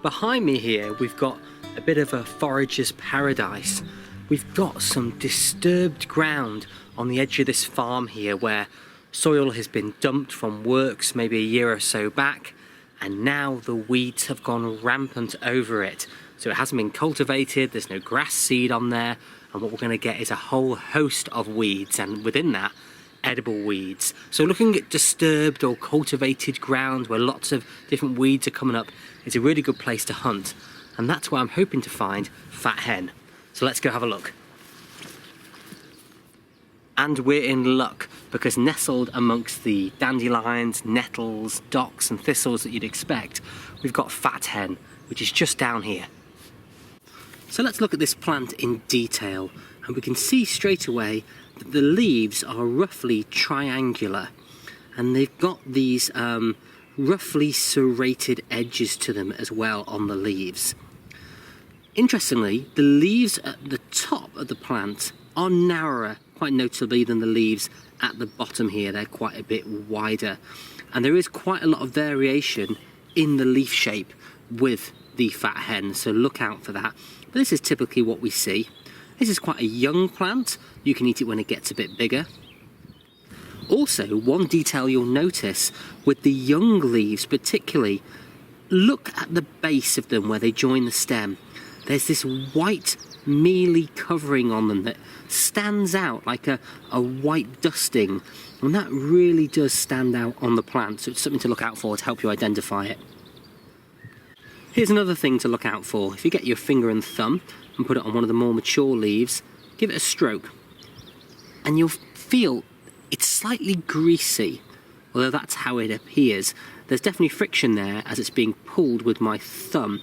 Behind me here we've got a bit of a forager's paradise. We've got some disturbed ground on the edge of this farm here where soil has been dumped from works maybe a year or so back, and now the weeds have gone rampant over it. So it hasn't been cultivated, there's no grass seed on there, and what we're going to get is a whole host of weeds, and within that, edible weeds. So looking at disturbed or cultivated ground where lots of different weeds are coming up is a really good place to hunt, and that's where I'm hoping to find Fat Hen. So let's go have a look. And we're in luck, because nestled amongst the dandelions, nettles, docks and thistles that you'd expect, we've got Fat Hen, which is just down here. So let's look at this plant in detail, and we can see straight away that the leaves are roughly triangular, and they've got these roughly serrated edges to them as well on the leaves. Interestingly, the leaves at the top of the plant are narrower, quite notably, than the leaves at the bottom here. They're quite a bit wider, and there is quite a lot of variation in the leaf shape with the Fat Hen, so look out for that. But this is typically what we see. This is quite a young plant. You can eat it when it gets a bit bigger. Also, one detail you'll notice with the young leaves particularly, look at the base of them where they join the stem. There's this white mealy covering on them that stands out like a white dusting, and that really does stand out on the plant, so it's something to look out for to help you identify it. Here's another thing to look out for. If you get your finger and thumb and put it on one of the more mature leaves, give it a stroke, and you'll feel it's slightly greasy, although that's how it appears. There's definitely friction there as it's being pulled with my thumb.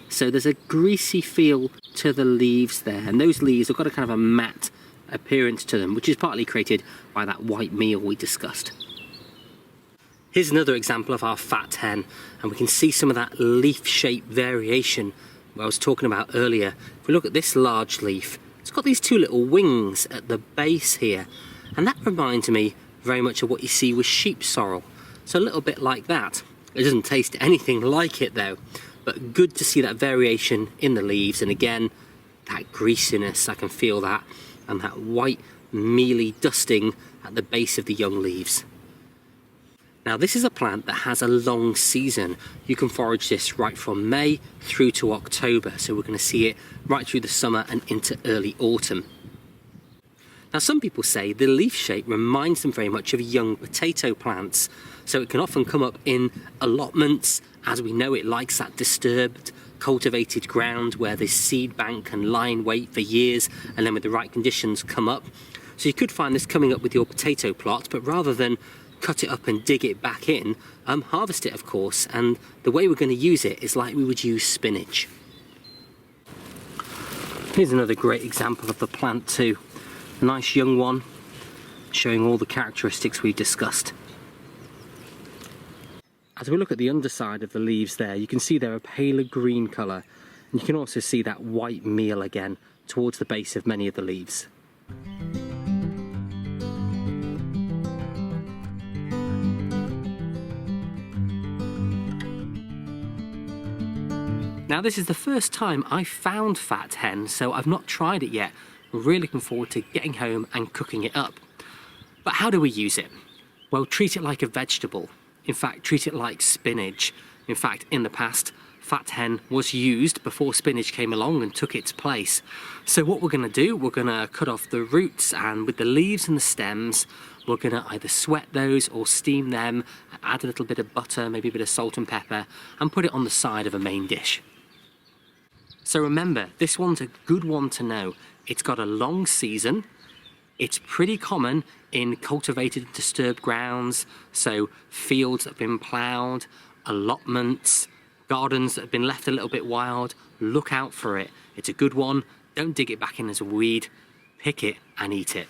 So there's a greasy feel to the leaves there, and those leaves have got a kind of a matte appearance to them, which is partly created by that white meal we discussed. Here's another example of our Fat Hen, and we can see some of that leaf shape variation I was talking about earlier. If we look at this large leaf, it's got these two little wings at the base here, and that reminds me very much of what you see with sheep sorrel. So a little bit like that. It doesn't taste anything like it though, but good to see that variation in the leaves, and again, that greasiness, I can feel that, and that white mealy dusting at the base of the young leaves. Now this is a plant that has a long season. You can forage this right from May through to October, so we're going to see it right through the summer and into early autumn. Now some people say the leaf shape reminds them very much of young potato plants, so it can often come up in allotments. As we know, it likes that disturbed, cultivated ground where the seed bank can lie in wait for years and then with the right conditions come up. So you could find this coming up with your potato plot, but rather than cut it up and dig it back in, harvest it of course, and the way we're going to use it is like we would use spinach. Here's another great example of the plant too. A nice young one, showing all the characteristics we've discussed. As we look at the underside of the leaves there, you can see they're a paler green colour, and you can also see that white meal again towards the base of many of the leaves. Now this is the first time I found Fat Hen, so I've not tried it yet. I'm really looking forward to getting home and cooking it up. But how do we use it? Well, treat it like a vegetable. In fact, treat it like spinach. In fact, in the past, Fat Hen was used before spinach came along and took its place. So what we're going to do, we're going to cut off the roots, and with the leaves and the stems, we're going to either sweat those or steam them, add a little bit of butter, maybe a bit of salt and pepper, and put it on the side of a main dish. So remember, this one's a good one to know. It's got a long season. It's pretty common in cultivated and disturbed grounds, so fields that have been ploughed, allotments, gardens that have been left a little bit wild. Look out for it. It's a good one. Don't dig it back in as a weed. Pick it and eat it.